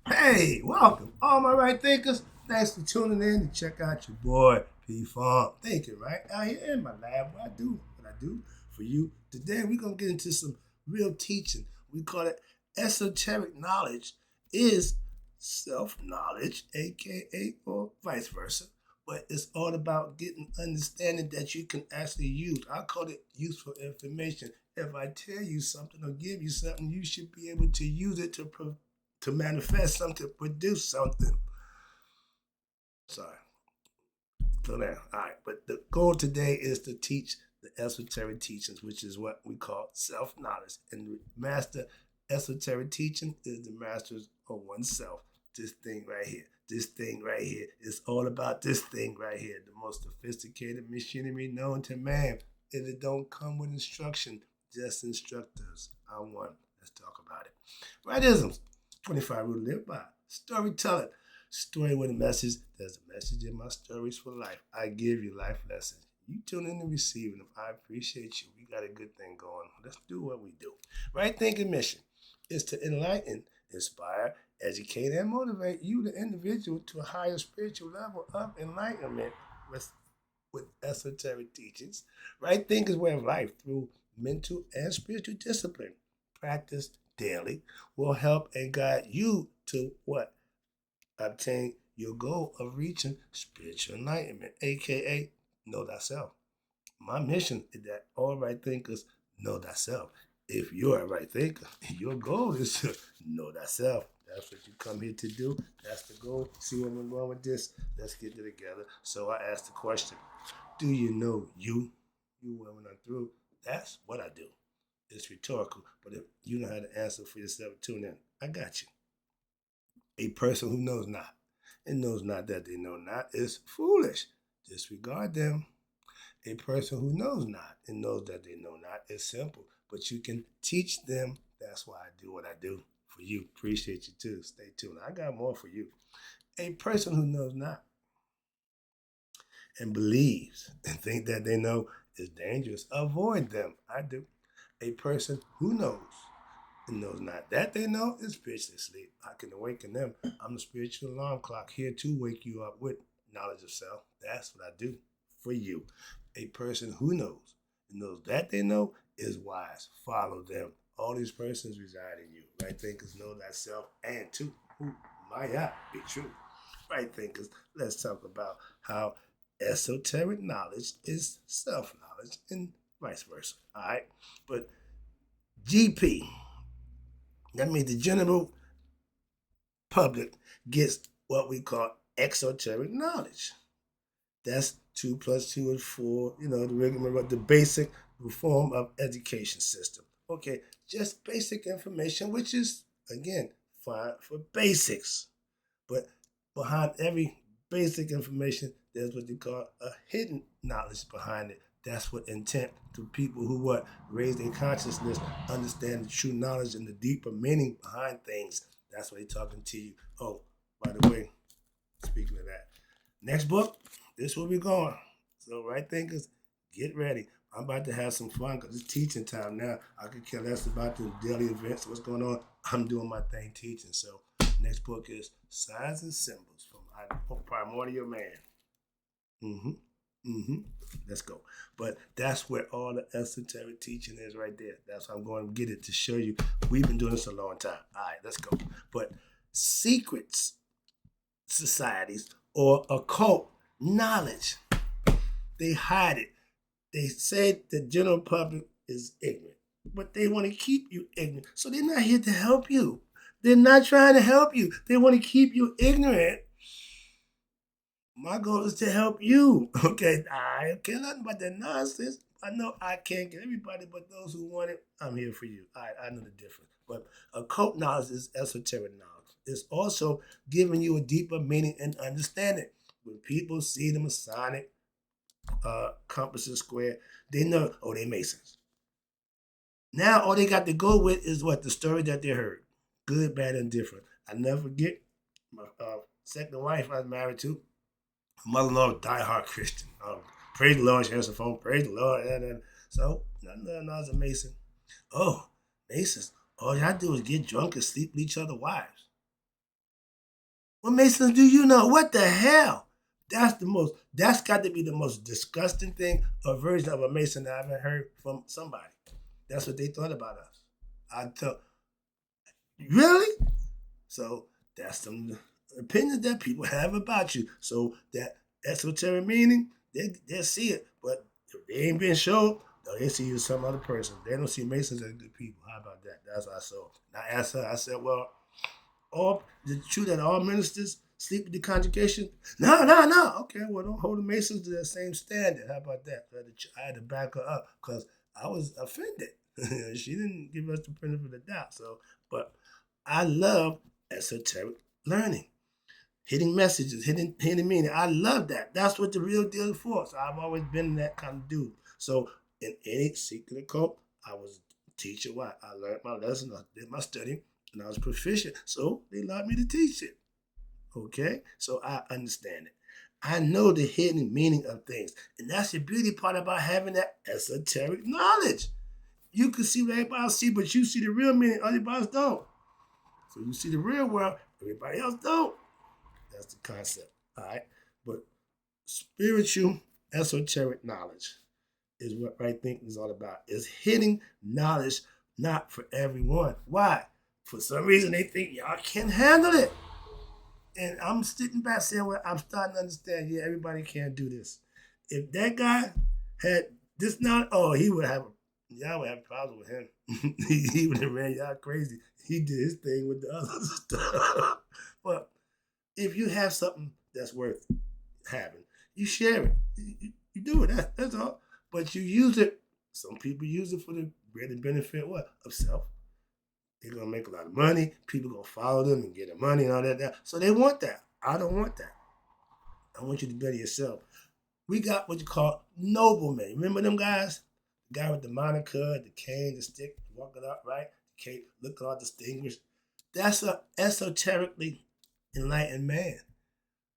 Hey, welcome, all my right thinkers. Thanks for tuning in to check out your boy P Funk Thinking, right? Out here in my lab, what I do for you. Today, we're going to get into some real teaching. We call it esoteric knowledge is self knowledge, aka or vice versa. But it's all about getting understanding that you can actually use. I call it useful information. If I tell you something or give you something, you should be able to use it to manifest something, produce something. Sorry, slow down. All right, but the goal today is to teach the esoteric teachings, which is what we call self knowledge. And the master esoteric teaching is the masters of oneself. This thing right here. This thing right here. It's all about this thing right here. The most sophisticated machinery known to man. And it don't come with instruction, just instructors. I won. Let's talk about it. Rightisms. 25 rule to live by. Storytelling. Story with a message. There's a message in my stories for life. I give you life lessons. You tune in and receiving them. I appreciate you. We got a good thing going. Let's do what we do. Right thinking mission is to enlighten, inspire, educate, and motivate you, the individual, to a higher spiritual level of enlightenment with esoteric teachings. Right thinking's way of life through mental and spiritual discipline. Practice daily will help and guide you to what? Obtain your goal of reaching spiritual enlightenment, aka know thyself. My mission is that all right thinkers know thyself. If you're a right thinker, your goal is to know thyself. That's what you come here to do. That's the goal. See where we're going with this? Let's get it together. So I asked the question, do you know you? You women are through. That's what I do. It's rhetorical, but if you know how to answer for yourself, tune in. I got you. A person who knows not and knows not that they know not is foolish. Disregard them. A person who knows not and knows that they know not is simple, but you can teach them. That's why I do what I do for you. Appreciate you too. Stay tuned. I got more for you. A person who knows not and believes and think that they know is dangerous. Avoid them. I do. A person who knows and knows not that they know is spiritually asleep. I can awaken them. I'm the spiritual alarm clock here to wake you up with knowledge of self. That's what I do for you. A person who knows and knows that they know is wise. Follow them. All these persons reside in you. Right thinkers know that self and two. Who might be true. Right thinkers, let's talk about how esoteric knowledge is self knowledge and vice versa. All right. But GP, that means the general public gets what we call exoteric knowledge. That's 2 plus 2 is 4, the rigmarole, the basic form of education system. Okay, just basic information, which is, again, fine for basics. But behind every basic information, there's what they call a hidden knowledge behind it. That's what intent to people who what raise their consciousness, understand the true knowledge and the deeper meaning behind things. That's what they're talking to you. Oh, by the way, speaking of that, next book, this will be going. So right thinkers, get ready. I'm about to have some fun because it's teaching time now. I could care less about the daily events, what's going on. I'm doing my thing teaching. So next book is Signs and Symbols from Primordial Man. Mm-hmm. Mm-hmm. Let's go. But that's where all the esoteric teaching is right there. That's how I'm going to get it to show you. We've been doing this a long time. All right, let's go. But secrets societies or occult knowledge, they hide it. They say the general public is ignorant, but they want to keep you ignorant. So they're not here to help you. They're not trying to help you. They want to keep you ignorant. My goal is to help you. Okay, I don't care nothing about that nonsense. I know I can't get everybody, but those who want it, I'm here for you. I know the difference. But occult knowledge is esoteric knowledge. It's also giving you a deeper meaning and understanding. When people see the Masonic compasses square, they know, oh, they Masons. Now all they got to go with is what the story that they heard, good, bad, and different. I never forget my second wife I was married to. Mother-in-law, diehard Christian. Praise the Lord, she answered the phone. Praise the Lord. And so, nothing I was a Mason. Oh, Masons. All y'all do is get drunk and sleep with each other's wives. What Masons do you know? What the hell? That's got to be the most disgusting thing or version of a Mason that I ever heard from somebody. That's what they thought about us. I tell, really? So that's some opinions that people have about you. So that esoteric meaning, they see it. But if they ain't been shown, no, they see you as some other person. They don't see Masons as good people. How about that? That's what I saw. And I asked her, I said, well, is it true that all ministers sleep with the congregation? No, no, no. Okay, well, don't hold the Masons to that same standard. How about that? I had to back her up because I was offended. She didn't give us the benefit of the doubt. So, but I love esoteric learning, hitting messages, hitting meaning. I love that. That's what the real deal is for. So I've always been that kind of dude. So in any secret occult, I was a teacher. Why? I learned my lesson, I did my study, and I was proficient. So they allowed me to teach it. Okay? So I understand it. I know the hidden meaning of things. And that's the beauty part about having that esoteric knowledge. You can see what everybody else see, but you see the real meaning, everybody else don't. So you see the real world, everybody else don't. That's the concept. All right. But spiritual esoteric knowledge is what right thinking is all about. It's hidden knowledge, not for everyone. Why? For some reason they think y'all can't handle it. And I'm sitting back saying, well, I'm starting to understand, yeah, everybody can't do this. If that guy had this knowledge, y'all would have a problem with him. He would have ran y'all crazy. He did his thing with the other stuff. But if you have something that's worth having, you share it. You do it. That's all. But you use it. Some people use it for the greater benefit what? Of self. They're going to make a lot of money. People going to follow them and get the money and all that. So they want that. I don't want that. I want you to better yourself. We got what you call noblemen. Remember them guys? The guy with the moniker, the cane, the stick, walking up, right? The cape, looking all distinguished. That's an esoterically enlightened man.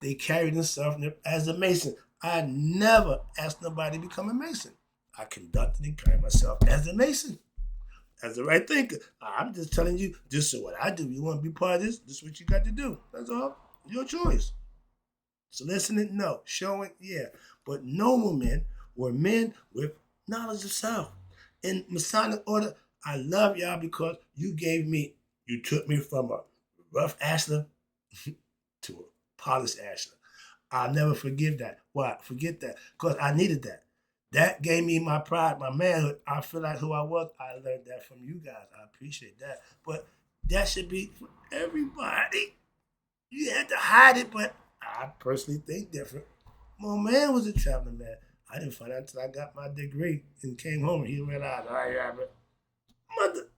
They carry themselves as a Mason. I never asked nobody to become a Mason. I conducted and carried myself as a Mason. As the right thinker. I'm just telling you, this is what I do. You want to be part of this? This is what you got to do. That's all. Your choice. Soliciting, no. Showing, yeah. But noble men were men with knowledge of self. In Masonic order, I love y'all because you took me from a rough ashlar to a polished ashlar. I'll never forgive that. Why? Forget that. Because I needed that. That gave me my pride, my manhood. I feel like who I was. I learned that from you guys. I appreciate that. But that should be for everybody. You had to hide it, but I personally think different. My man was a traveling man. I didn't find out until I got my degree and came home and he realized, all right, yeah, but mother.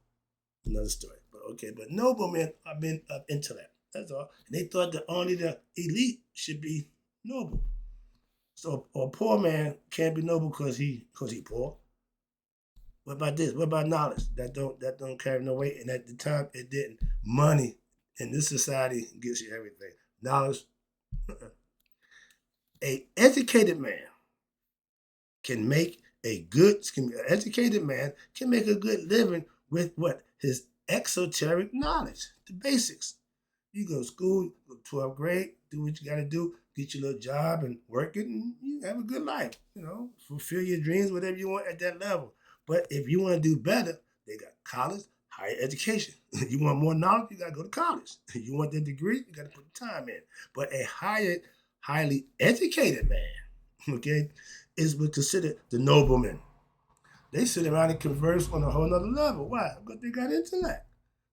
Another story. But okay, but noblemen are men of intellect. That's all. And they thought that only the elite should be noble. So a poor man can't be noble because he poor. What about this? What about knowledge? That don't carry no weight. And at the time it didn't. Money in this society gives you everything. Knowledge. A educated man can make a good living with what? His exoteric knowledge, the basics. You go to school, go to 12th grade, do what you got to do, get your little job and work it, and you have a good life. Fulfill your dreams, whatever you want at that level. But if you want to do better, they got college, higher education. You want more knowledge, you got to go to college. You want the degree, you got to put the time in. But a highly educated man, okay, is what's considered the nobleman. They sit around and converse on a whole nother level. Why? Because they got intellect.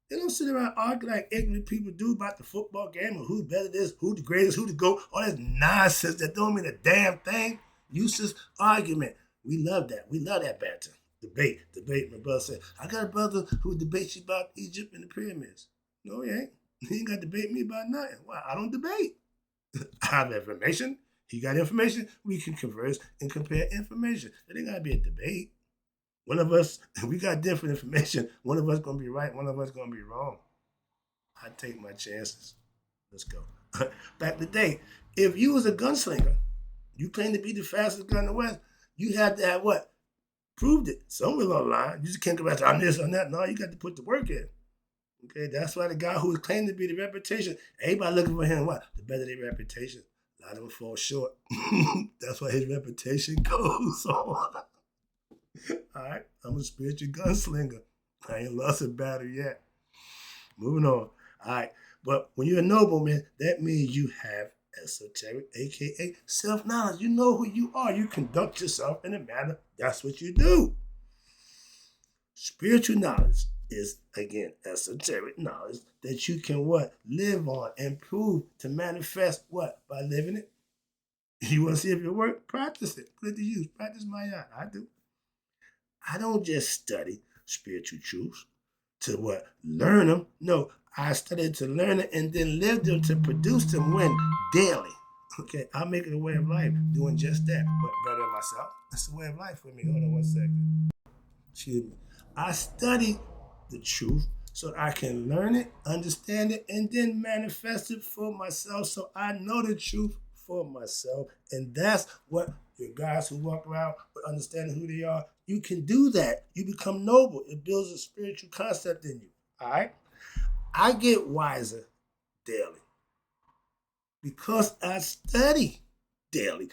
They don't sit around arguing like ignorant people do about the football game or who's better this, who the greatest, who the GOAT, all this nonsense that don't mean a damn thing. Useless argument. We love that. We love that banter. Debate. My brother said, I got a brother who debates you about Egypt and the pyramids. No, he ain't. He ain't got to debate me about nothing. Why? I don't debate. I have information. He got information. We can converse and compare information. It ain't got to be a debate. One of us, we got different information. One of us going to be right. One of us going to be wrong. I take my chances. Let's go. Back in the day, if you was a gunslinger, you claim to be the fastest gun in the West, you had to have what? Proved it. Somewhere along the line. You just can't go back to I'm this, I'm that. No, you got to put the work in. Okay, that's why the guy who was claimed to be the reputation, everybody looking for him. What? The better their reputation. A lot of them fall short. That's why his reputation goes on. All right, I'm a spiritual gunslinger. I ain't lost a battle yet. Moving on. All right, but when you're a nobleman, that means you have esoteric, aka self-knowledge. You know who you are. You conduct yourself in a manner. That's what you do. Spiritual knowledge is again esoteric knowledge that you can what live on, improve to manifest what by living it. You want to see if it works? Practice it. Put it to use. Practice my art. I do. I don't just study spiritual truths to what learn them. No, I study to learn it and then live them to produce them when daily. Okay, I'll make it a way of life doing just that, but better myself. That's a way of life for me. Hold on one second. Excuse me. I study the truth so I can learn it, understand it, and then manifest it for myself so I know the truth for myself. And that's what your guys who walk around with understanding who they are, you can do that. You become noble. It builds a spiritual concept in you. All right? I get wiser daily because I study daily.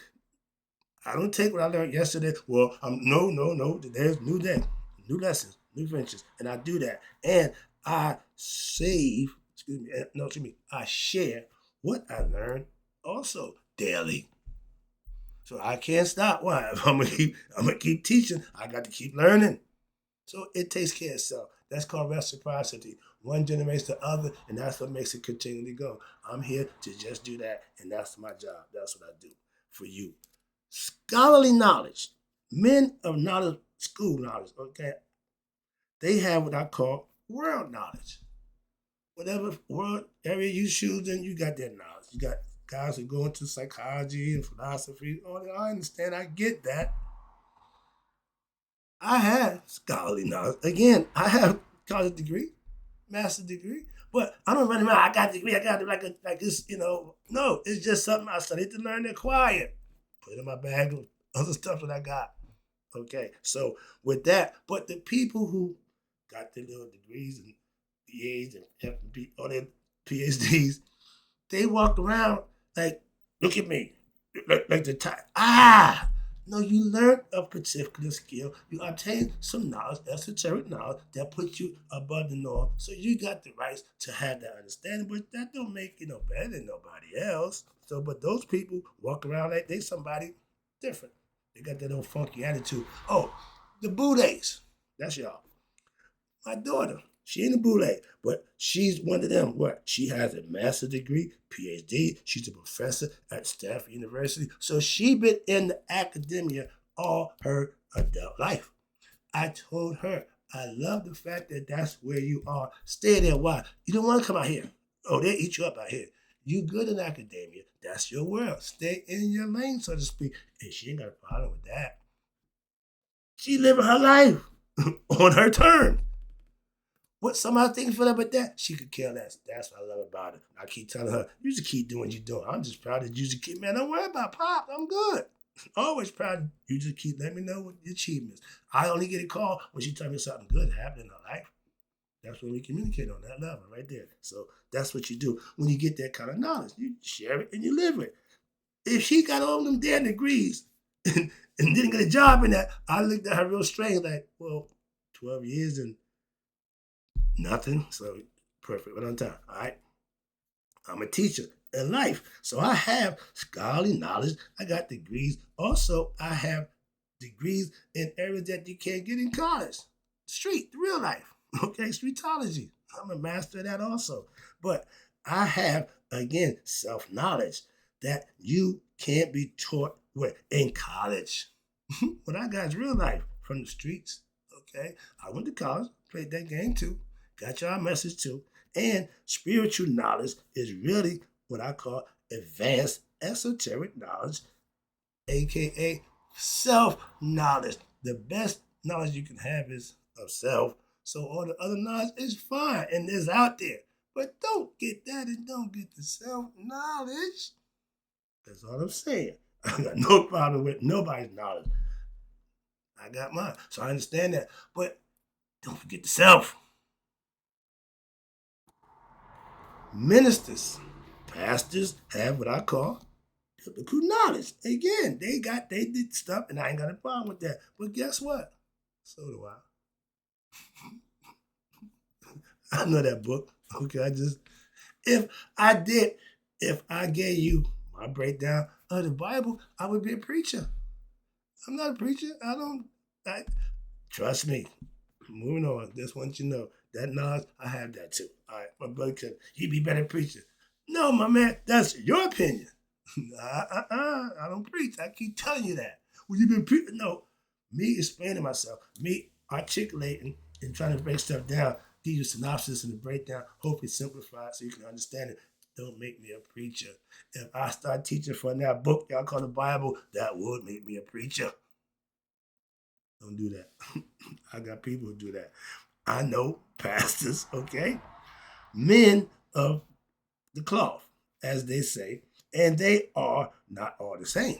I don't take what I learned yesterday. Well, no. There's new day, new lessons, new ventures, and I do that. And I save. Excuse me. I share what I learned also daily. So I can't stop. Why? If I'm gonna keep teaching. I got to keep learning. So it takes care of itself. That's called reciprocity. One generates the other, and that's what makes it continually go. I'm here to just do that, and that's my job. That's what I do for you. Scholarly knowledge, men of knowledge, school knowledge, okay, they have what I call world knowledge. Whatever world area you choose, then you got that knowledge. You got guys who go into psychology and philosophy. Oh, I understand. I get that. I have scholarly knowledge. Again, I have college degree, master's degree, but I don't run around. I got a degree. I got it like this. No, it's just something I studied to learn and acquire. Put it in my bag of other stuff that I got. Okay, so with that, but the people who got their little degrees and BAs and FP, or their PhDs, they walk around like, look at me, like the type. No, you learn a particular skill. You obtain some knowledge, esoteric knowledge that puts you above the norm. So you got the rights to have that understanding, but that don't make you no better than nobody else. So, but those people walk around like they somebody different. They got that old funky attitude. Oh, the Buddhas. That's y'all. My daughter, she ain't a Boule, but she's one of them. What? She has a master's degree, PhD. She's a professor at Stanford University. So she been in the academia all her adult life. I told her, I love the fact that that's where you are. Stay there. Why? You don't want to come out here. Oh, they eat you up out here. You good in academia. That's your world. Stay in your lane, so to speak. And she ain't got a problem with that. She living her life on her terms. What somebody thinks for that, but that she could care less. That's what I love about it. I keep telling her, you just keep doing what you're doing. I'm just proud that you just keep, man, don't worry about Pop. I'm good. Always proud. You just keep letting me know what your achievements. I only get a call when she tells me something good happened in her life. That's when we communicate on that level right there. So that's what you do. When you get that kind of knowledge, you share it and you live it. If she got all them damn degrees and didn't get a job in that, I looked at her real strange, like, well, 12 years and nothing. So perfect. Right on time. All right. I'm a teacher in life. So I have scholarly knowledge. I got degrees. Also, I have degrees in areas that you can't get in college. Street, real life. Okay, streetology. I'm a master of that also. But I have, again, self-knowledge that you can't be taught in college. What I got is real life from the streets. Okay. I went to college, played that game too, got y'all a message too. And spiritual knowledge is really what I call advanced esoteric knowledge, aka self-knowledge. The best knowledge you can have is of self. So all the other knowledge is fine and is out there. But don't get that and don't get the self-knowledge. That's all I'm saying. I got no problem with nobody's knowledge. I got mine. So I understand that. But don't forget the self. Ministers, pastors have what I call biblical knowledge. Again, they did stuff, and I ain't got a problem with that. But guess what? So do I. I know that book. Okay, if if I gave you my breakdown of the Bible, I would be a preacher. I'm not a preacher. Trust me. Moving on. Just want you to know that knowledge, I have that too. All right, my brother said he'd be better preacher. No, my man, that's your opinion. I don't preach. I keep telling you that. Well, you've been preaching. No, me explaining myself, me articulating and trying to break stuff down, give you a synopsis and a breakdown, hopefully simplify it so you can understand it. Don't make me a preacher. If I start teaching from that book y'all call the Bible, that would make me a preacher. Don't do that. I got people who do that. I know pastors, okay? Men of the cloth, as they say, and they are not all the same.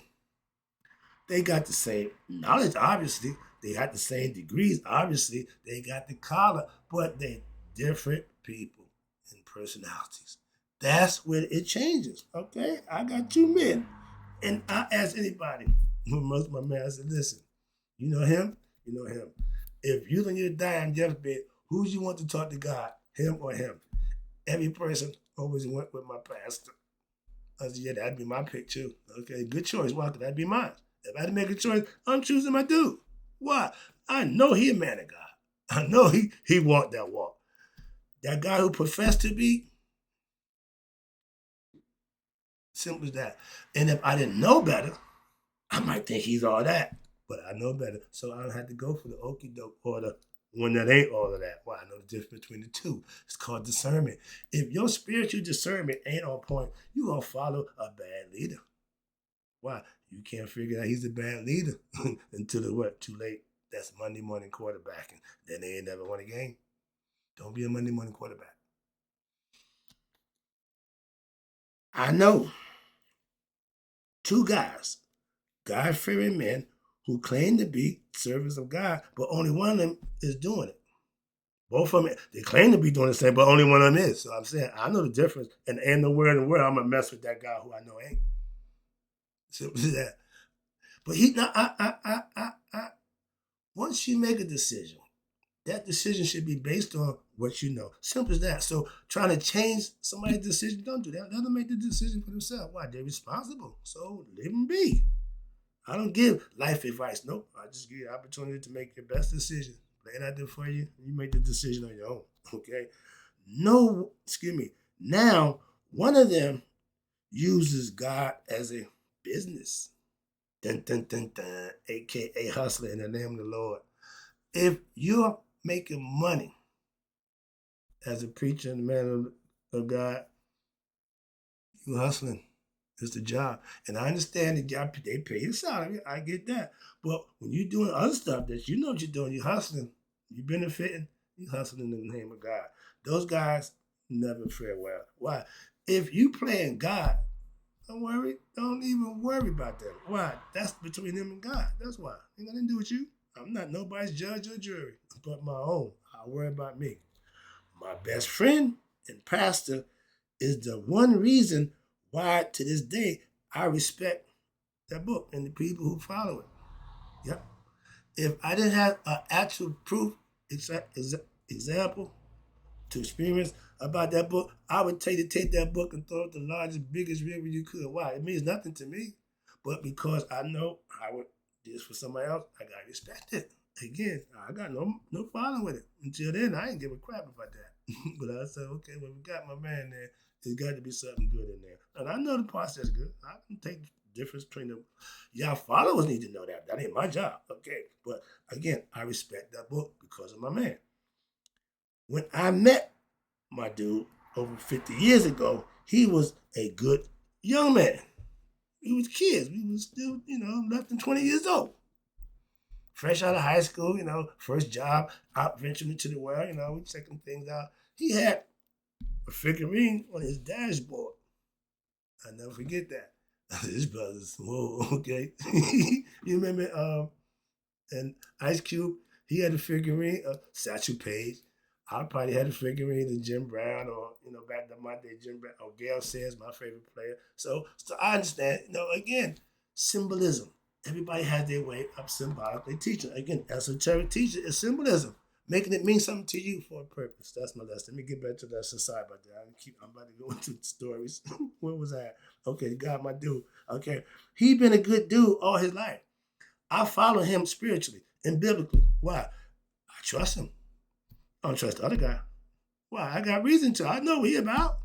They got the same knowledge, obviously. They got the same degrees, obviously. They got the collar, but they're different people and personalities. That's when it changes, okay? I got two men, and I ask anybody, most of my men, I said, listen, you know him? You know him. If you and your dying deathbed, who you want to talk to God, him or him? Every person always went with my pastor. I said, yeah, that'd be my pick too. Okay, good choice. Why? Because that'd be mine. If I had to make a choice, I'm choosing my dude. Why? I know he a man of God. I know he walked that walk. That guy who professed to be, simple as that. And if I didn't know better, I might think he's all that. But I know better. So I don't have to go for the okie doke or the one that ain't all of that. Well, I know the difference between the two. It's called discernment. If your spiritual discernment ain't on point, you're going to follow a bad leader. Why? You can't figure out he's a bad leader until it's what? Too late. That's Monday morning quarterbacking. Then they ain't never won a game. Don't be a Monday morning quarterback. I know two guys, God-fearing men, who claim to be servants of God, but only one of them is doing it. Both of them, they claim to be doing the same, but only one of them is. So I'm saying, I know the difference, and ain't nowhere in the world I'm going to mess with that guy who I know ain't. Simple as that. But once you make a decision, that decision should be based on what you know. Simple as that. So trying to change somebody's decision, don't do that. Let them make the decision for themselves. Why? They're responsible. So leave them be. I don't give life advice. Nope. I just give you the opportunity to make your best decision. Lay it out there for you. You make the decision on your own. Okay? No, excuse me. Now, one of them uses God as a business. Dun, dun, dun, dun, AKA hustler in the name of the Lord. If you're making money as a preacher and man of God, you're hustling. It's the job. And I understand the job, they pay your salary. I get that. But when you're doing other stuff that you know what you're doing, you're hustling, you're benefiting, you're hustling in the name of God. Those guys never fare well. Why? If you playing God, don't worry. Don't even worry about that. Why? That's between them and God. That's why. Ain't nothing to do with you. I'm not nobody's judge or jury, but my own. I worry about me. My best friend and pastor is the one reason why to this day I respect that book and the people who follow it. Yep. If I didn't have an actual proof example to experience about that book, I would take that book and throw it the largest, biggest river you could. Why? It means nothing to me. But because I know I would do this for somebody else, I gotta respect it. Again, I got no problem with it. Until then, I ain't give a crap about that. But I said, okay, well, we got my man there. There's got to be something good in there. And I know the process good. I can take the difference between them. Y'all followers need to know that. That ain't my job. Okay. But again, I respect that book because of my man. When I met my dude over 50 years ago, he was a good young man. We was kids. We was still, less than 20 years old. Fresh out of high school, first job, out venturing into the world, we checking things out. He had a figurine on his dashboard. I never forget that. His brothers, whoa, okay. You remember, and Ice Cube, he had a figurine of Satchel Paige, I probably had to figure either Jim Brown or, back in my day, Jim Brown or Gail Sayers, my favorite player. So I understand, again, symbolism. Everybody has their way of symbolically teaching. Again, esoteric teaching is symbolism, making it mean something to you for a purpose. That's my lesson. Let me get back to the lesson. Sorry about that. I'm about to go into stories. Where was I? Okay, God, my dude. Okay, he been a good dude all his life. I follow him spiritually and biblically. Why? I trust him. I don't trust the other guy. Why? I got reason to. I know what he about.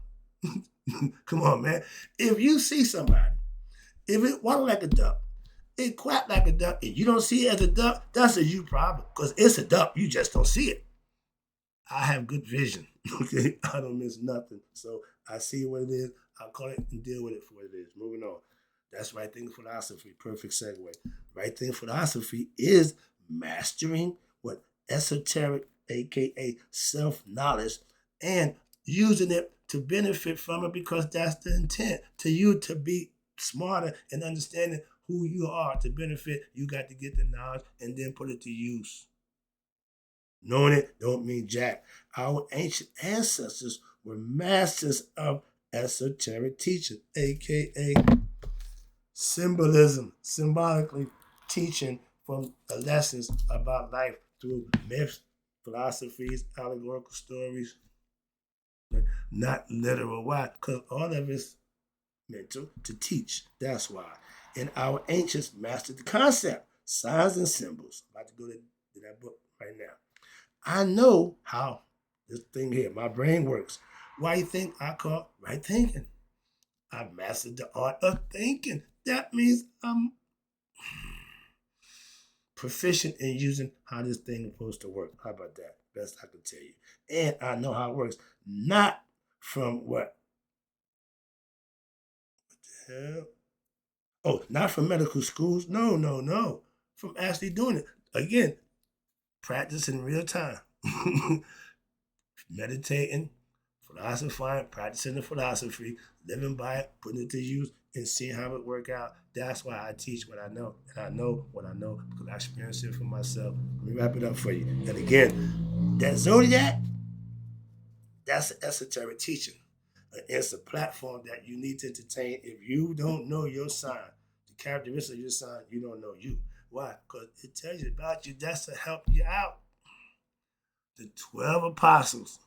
Come on, man. If you see somebody, if it waddle like a duck, it quack like a duck, and you don't see it as a duck, that's a you problem. Because it's a duck, you just don't see it. I have good vision. Okay, I don't miss nothing. So I see what it is. I call it and deal with it for what it is. Moving on. That's right thing philosophy. Perfect segue. Right thing philosophy is mastering what esoteric, aka self-knowledge, and using it to benefit from it because that's the intent. To you to be smarter and understanding who you are to benefit, you got to get the knowledge and then put it to use. Knowing it don't mean jack. Our ancient ancestors were masters of esoteric teaching, aka symbolism, symbolically teaching from the lessons about life through myths, philosophies, allegorical stories, not literal. Why? Because all of it's mental to teach. That's why. And our ancients mastered the concept, signs and symbols. I'm about to go to that book right now. I know how this thing here, my brain works. Why you think I call right thinking? I've mastered the art of thinking. That means I'm proficient in using how this thing is supposed to work. How about that? Best I can tell you. And I know how it works. Not from what? What the hell? Oh, not from medical schools. No, no, no. From actually doing it. Again, practice in real time. Meditating, philosophizing, practicing the philosophy, living by it, putting it to use, and seeing how it work out. That's why I teach what I know. And I know what I know because I experienced it for myself. Let me wrap it up for you. And again, that zodiac, that's an esoteric teaching. It's a platform that you need to entertain. If you don't know your sign, the characteristics of your sign, you don't know you. Why? Because it tells you about you. That's to help you out. The 12 apostles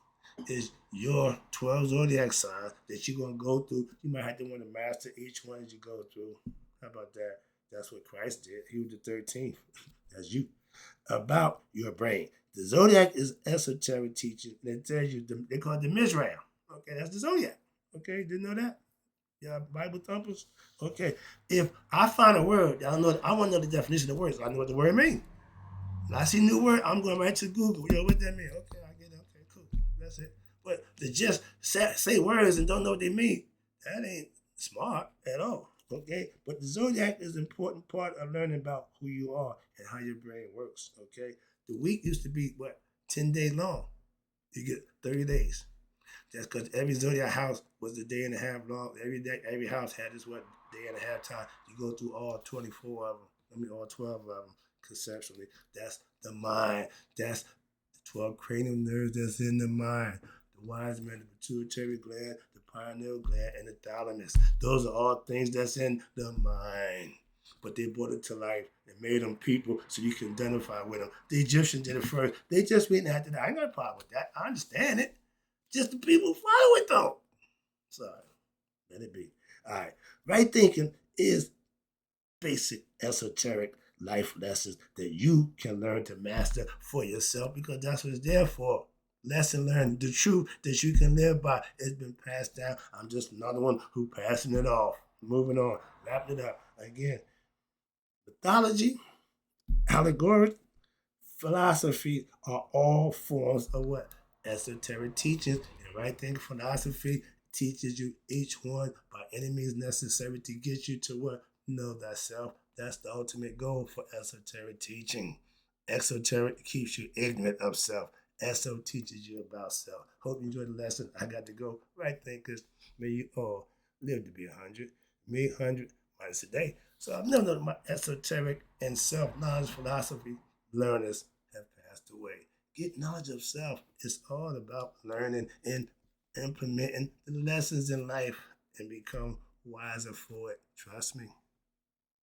is your 12 zodiac signs that you're going to go through. You might have to want to master each one as you go through. How about that? That's what Christ did. He was the 13th. That's you. About your brain. The zodiac is esoteric teaching. And it tells you, they call it the Mizraim. Okay, that's the zodiac. Okay, didn't know that? Yeah, Bible thumpers. Okay, if I find a word, I want to know the definition of words. So I know what the word means. When I see a new word, I'm going right to Google. Yo, what that mean? Okay, I get it. Okay, cool. That's it. But to just say words and don't know what they mean, that ain't smart at all. Okay, but the zodiac is an important part of learning about who you are and how your brain works. Okay, the week used to be what 10 days long. You get 30 days. That's because every zodiac house was a day and a half long. Every day, every house had this what day and a half time. You go through all 24 of them. All 12 of them conceptually. That's the mind. That's the 12 cranial nerves that's in the mind. The wise man, the pituitary gland, the pineal gland, and the thalamus. Those are all things that's in the mind. But they brought it to life and made them people so you can identify with them. The Egyptians did it first. They just went after that. I ain't got a problem with that. I understand it. Just the people who follow it though. Sorry. Let it be. All right. Right thinking is basic esoteric life lessons that you can learn to master for yourself because that's what it's there for. Lesson learned, the truth that you can live by. It's been passed down. I'm just another one who passing it off. Moving on, wrapping it up. Again, mythology, allegoric, philosophy are all forms of what? Esoteric teachings. And right thing philosophy teaches you each one by any means necessary to get you to what? Know thyself. That's the ultimate goal for esoteric teaching. Exoteric keeps you ignorant of self. Eso teaches you about self. Hope you enjoyed the lesson. I got to go. Right thinkers, may you all live to be 100. Me 100 minus a day. So I've known my esoteric and self-knowledge philosophy learners have passed away. get knowledge of self. It's all about learning and implementing the lessons in life and become wiser for it. Trust me.